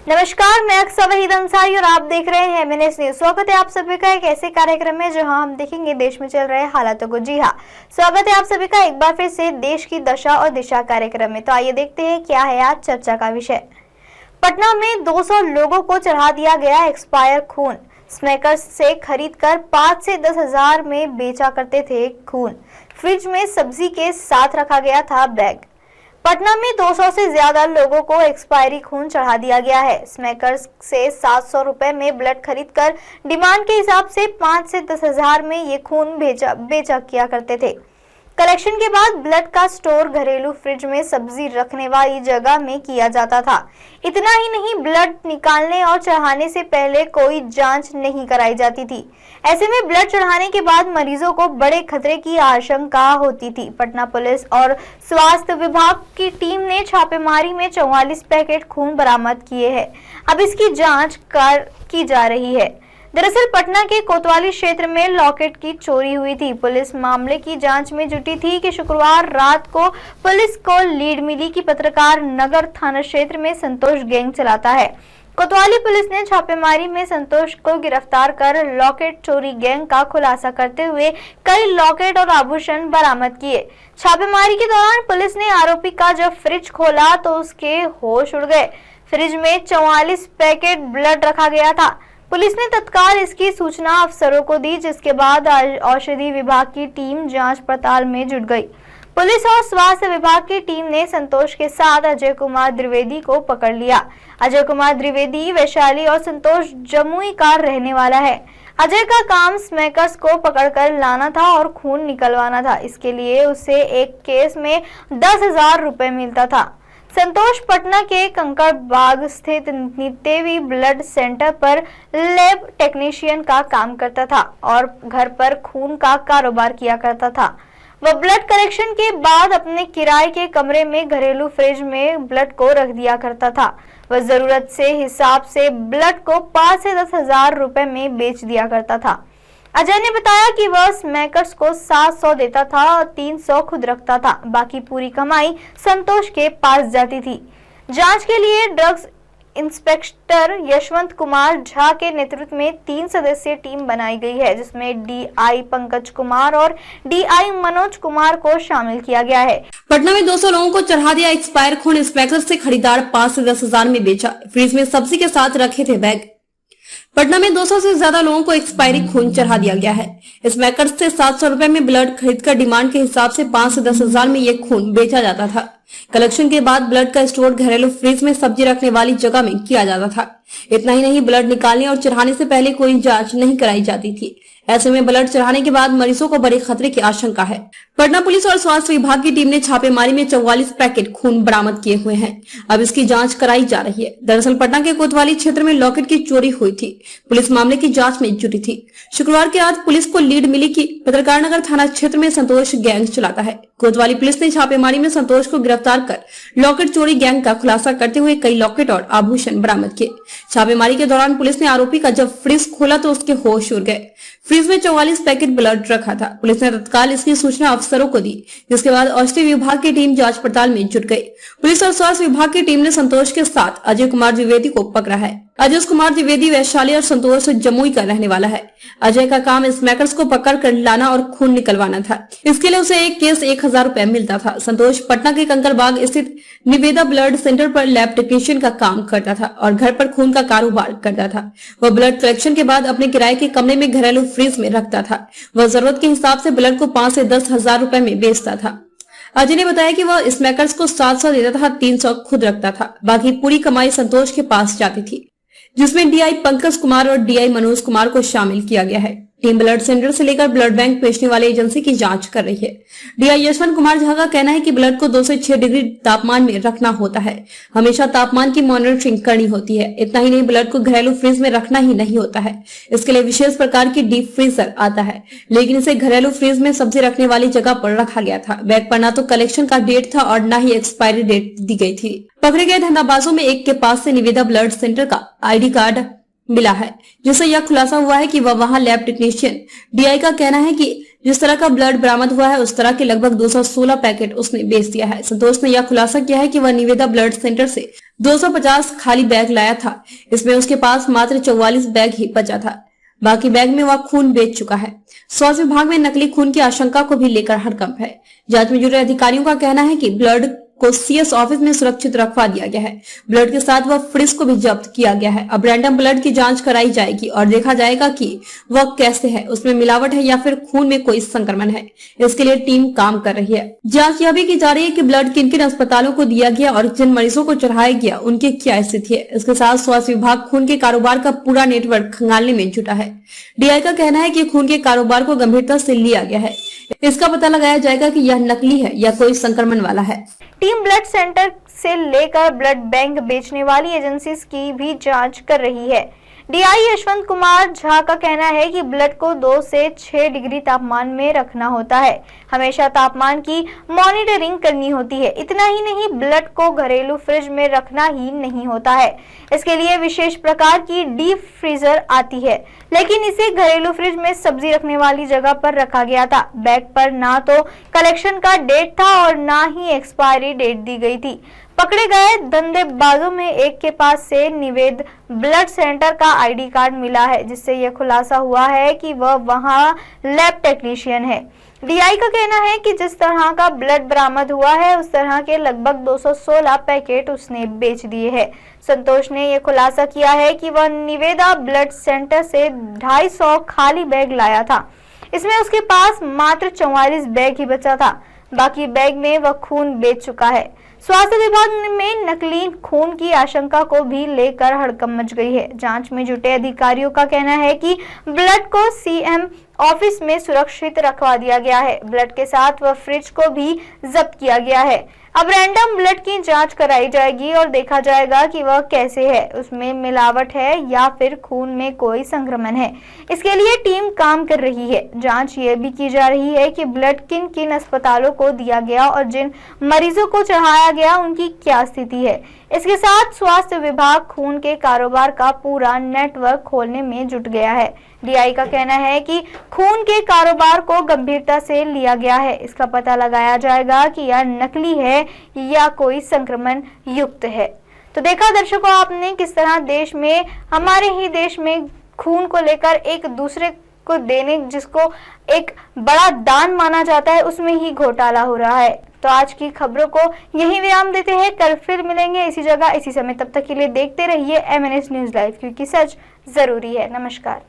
नमस्कार, मैं अक्सर वहीद अंसारी और आप देख रहे हैं मैंने न्यूज। स्वागत है आप सभी का एक ऐसे कार्यक्रम में जहां हम देखेंगे देश में चल रहे हालातों को। जी हां, स्वागत है आप सभी का एक बार फिर से देश की दशा और दिशा कार्यक्रम में। तो आइए देखते हैं क्या है आज चर्चा का विषय। पटना में 200 लोगों को चढ़ा दिया गया एक्सपायर खून। स्मैकर्स से खरीदकर 5 से 10 हजार में बेचा करते थे खून। फ्रिज में सब्जी के साथ रखा गया था बैग। पटना में 200 से ज्यादा लोगों को एक्सपायरी खून चढ़ा दिया गया है। स्मैकर्स से 700 रुपए में ब्लड खरीदकर डिमांड के हिसाब से 5 से 10 हजार में ये खून बेचा किया करते थे। कलेक्शन के बाद ब्लड का स्टोर घरेलू फ्रिज में सब्जी रखने वाली जगह में किया जाता था। इतना ही नहीं, ब्लड निकालने और चढ़ाने से पहले कोई जांच नहीं कराई जाती थी। ऐसे में ब्लड चढ़ाने के बाद मरीजों को बड़े खतरे की आशंका होती थी। पटना पुलिस और स्वास्थ्य विभाग की टीम ने छापेमारी में 44 पैकेट खून बरामद किए हैं। अब इसकी जाँच की जा रही है। दरअसल पटना के कोतवाली क्षेत्र में लॉकेट की चोरी हुई थी। पुलिस मामले की जांच में जुटी थी कि शुक्रवार रात को पुलिस को लीड मिली कि पत्रकार नगर थाना क्षेत्र में संतोष गैंग चलाता है। कोतवाली पुलिस ने छापेमारी में संतोष को गिरफ्तार कर लॉकेट चोरी गैंग का खुलासा करते हुए कई लॉकेट और आभूषण बरामद किए। छापेमारी के दौरान पुलिस ने आरोपी का जब फ्रिज खोला तो उसके होश उड़ गए। फ्रिज में 44 पैकेट ब्लड रखा गया था। पुलिस ने तत्काल इसकी सूचना अफसरों को दी, जिसके बाद औषधि विभाग की टीम जांच पड़ताल में जुट गई। पुलिस और स्वास्थ्य विभाग की टीम ने संतोष के साथ अजय कुमार द्विवेदी को पकड़ लिया। अजय कुमार द्विवेदी वैशाली और संतोष जमुई का रहने वाला है। अजय का काम स्मैकर्स को पकड़कर लाना था और खून निकलवाना था। इसके लिए उसे एक केस में 10,000 रुपए मिलता था। संतोष पटना के कंकड़ बाग स्थित नितेवी ब्लड सेंटर पर लैब टेक्नीशियन का काम करता था और घर पर खून का कारोबार किया करता था। वह ब्लड कलेक्शन के बाद अपने किराए के कमरे में घरेलू फ्रिज में ब्लड को रख दिया करता था। वह जरूरत से हिसाब से ब्लड को 5 से 10 हजार रुपए में बेच दिया करता था। अजय ने बताया कि वह स्मैकर्स को 700 देता था और 300 खुद रखता था। बाकी पूरी कमाई संतोष के पास जाती थी। जांच के लिए ड्रग्स इंस्पेक्टर यशवंत कुमार झा के नेतृत्व में 3 सदस्यीय टीम बनाई गई है, जिसमें डीआई पंकज कुमार और डीआई मनोज कुमार को शामिल किया गया है। पटना में 200 लोगों को चढ़ा दिया एक्सपायर खून। स्मैकर्स से खरीदार 5 से 10 हजार में बेचा। फ्रिज में सब्जी के साथ रखे थे बैग। पटना में 200 से ज्यादा लोगों को एक्सपायरी खून चढ़ा दिया गया है। स्मैकर्स से 700 रुपए में ब्लड खरीदकर डिमांड के हिसाब से 5 से 10 हजार में ये खून बेचा जाता था। कलेक्शन के बाद ब्लड का स्टोर घरेलू फ्रिज में सब्जी रखने वाली जगह में किया जाता था। इतना ही नहीं, ब्लड निकालने और चढ़ाने से पहले कोई जांच नहीं कराई जाती थी। ऐसे में ब्लड चढ़ाने के बाद मरीजों को बड़े खतरे की आशंका है। पटना पुलिस और स्वास्थ्य विभाग की टीम ने छापेमारी में 44 पैकेट खून बरामद किए हुए हैं। अब इसकी जांच कराई जा रही है। दरअसल पटना के कोतवाली क्षेत्र में लॉकेट की चोरी हुई थी। पुलिस मामले की जांच में जुटी थी। शुक्रवार की रात पुलिस को लीड मिली कि पत्रकार नगर थाना क्षेत्र में संतोष गैंग चलाता है। कोतवाली पुलिस ने छापेमारी में संतोष को गिरफ्तार कर लॉकेट चोरी गैंग का खुलासा करते हुए कई लॉकेट और आभूषण बरामद किए। छापेमारी के दौरान पुलिस ने आरोपी का जब फ्रिज खोला तो उसके होश उड़ गए। फ्रिज में 44 पैकेट ब्लड रखा था। पुलिस ने तत्काल इसकी सूचना अफसरों को दी, जिसके बाद औषधि विभाग की टीम जांच पड़ताल में जुट गई। पुलिस और स्वास्थ्य विभाग की टीम ने संतोष के साथ अजय कुमार द्विवेदी को पकड़ा है। अजय कुमार द्विवेदी वैशाली और संतोष जमुई का रहने वाला है। अजय का काम स्मैकर्स को पकड़ कर लाना और खून निकलवाना था। इसके लिए उसे एक केस 1,000 रुपए मिलता था। संतोष पटना के कंकड़बाग स्थित निवेदा ब्लड सेंटर पर लैब टेक्नीशियन का काम करता था और घर पर खून का कारोबार करता था। वह ब्लड कलेक्शन के बाद अपने किराए के कमरे में घरेलू फ्रिज में रखता था। वह जरूरत के हिसाब से ब्लड को 5 से 10 हजार रुपए में बेचता था। अजय ने बताया कि वह स्मैकर्स को 700 देता था, 300 खुद रखता था। बाकी पूरी कमाई संतोष के पास जाती थी, जिसमें डीआई पंकज कुमार और डीआई मनोज कुमार को शामिल किया गया है। टीम ब्लड सेंटर से लेकर ब्लड बैंक बेचने वाले एजेंसी की जांच कर रही है। डीआई यशवंत कुमार झा का कहना है कि ब्लड को 2 से 6 डिग्री तापमान में रखना होता है। हमेशा तापमान की मॉनिटरिंग करनी होती है। इतना ही नहीं, ब्लड को घरेलू फ्रिज में रखना ही नहीं होता है। इसके लिए विशेष प्रकार की डीप फ्रीजर आता है, लेकिन इसे घरेलू फ्रिज में सब्जी रखने वाली जगह पर रखा गया था। बैग पर न तो कलेक्शन का डेट था और न ही एक्सपायरी डेट दी गई थी। पकड़े गए धंधाबाजों में एक के पास से निवेदा ब्लड सेंटर का आईडी कार्ड मिला है, जिससे यह खुलासा हुआ है कि वह वहां लैब टेक्नीशियन। डीआई का कहना है कि जिस तरह का ब्लड बरामद हुआ है उस तरह के लगभग 216 पैकेट उसने बेच दिया है। संतोष ने यह खुलासा किया है कि वह निवेदा ब्लड सेंटर से 250 खाली बैग लाया था। इसमें उसके पास मात्र 44 बैग ही बचा था, बाकी बैग में वह खून बेच चुका है। स्वास्थ्य विभाग में नकली खून की आशंका को भी लेकर हड़कंप है। जांच में जुड़े अधिकारियों का कहना है कि ब्लड को सीएस ऑफिस में सुरक्षित रखवा दिया गया है। ब्लड के साथ वह फ्रिज को भी जब्त किया गया है। अब रैंडम ब्लड की जांच कराई जाएगी और देखा जाएगा कि वह कैसे है, उसमें मिलावट है या फिर खून में कोई संक्रमण है। इसके लिए टीम काम कर रही है। जांच यह भी की जा रही है कि ब्लड किन किन अस्पतालों को दिया गया और जिन मरीजों को चढ़ाया गया उनकी क्या स्थिति है। इसके साथ स्वास्थ्य विभाग खून के कारोबार का पूरा नेटवर्क खंगालने में जुटा है। डीआई का कहना है कि खून के कारोबार को गंभीरता से लिया गया है। इसका पता लगाया जाएगा कि यह नकली है या कोई संक्रमण वाला है। टीम ब्लड सेंटर से लेकर ब्लड बैंक बेचने वाली एजेंसी की भी जांच कर रही है। डीआई यशवंत कुमार झा का कहना है कि ब्लड को 2 से 6 डिग्री तापमान में रखना होता है। हमेशा तापमान की मॉनिटरिंग करनी होती है। इतना ही नहीं, ब्लड को घरेलू फ्रिज में रखना ही नहीं होता है। इसके लिए विशेष प्रकार की डीप फ्रीजर आती है, लेकिन इसे घरेलू फ्रिज में सब्जी रखने वाली जगह पर रखा गया था। बैग पर ना तो कलेक्शन का डेट था और ना ही एक्सपायरी डेट दी गई थी। पकड़े गए धंधेबाजों में एक के पास से निवेद ब्लड सेंटर का आईडी कार्ड मिला है, जिससे यह खुलासा हुआ है कि वह वहां लैब टेक्नीशियन है। डीआई का कहना है कि जिस तरह का ब्लड बरामद हुआ है उस तरह के लगभग 216 पैकेट उसने बेच दिए हैं। संतोष ने यह खुलासा किया है कि वह निवेदा ब्लड सेंटर से 250 खाली बैग लाया था। इसमें उसके पास मात्र 44 बैग ही बचा था, बाकी बैग में वह खून बेच चुका है। स्वास्थ्य विभाग में नकली खून की आशंका को भी लेकर हड़कंप मच गई है। जांच में जुटे अधिकारियों का कहना है कि ब्लड को सीएम ऑफिस में सुरक्षित रखवा दिया गया है। ब्लड के साथ वह फ्रिज को भी जब्त किया गया है। अब रैंडम ब्लड की जांच कराई जाएगी और देखा जाएगा कि वह कैसे है, उसमें मिलावट है या फिर खून में कोई संक्रमण है। इसके लिए टीम काम कर रही है। जांच ये भी की जा रही है कि ब्लड किन किन अस्पतालों को दिया गया और जिन मरीजों को चढ़ाया गया उनकी क्या स्थिति है। इसके साथ स्वास्थ्य विभाग खून के कारोबार का पूरा नेटवर्क खोलने में जुट गया है। डीआई का कहना है कि खून के कारोबार को गंभीरता से लिया गया है। इसका पता लगाया जाएगा कि यह नकली है या कोई संक्रमण युक्त है। तो देखा दर्शकों आपने किस तरह देश में, हमारे ही देश में खून को लेकर एक दूसरे को देने, जिसको एक बड़ा दान माना जाता है, उसमें ही घोटाला हो रहा है। तो आज की खबरों को यही विराम देते हैं। कल फिर मिलेंगे इसी जगह इसी समय। तब तक के लिए देखते रहिए MNS न्यूज लाइव, क्योंकि सच जरूरी है। नमस्कार।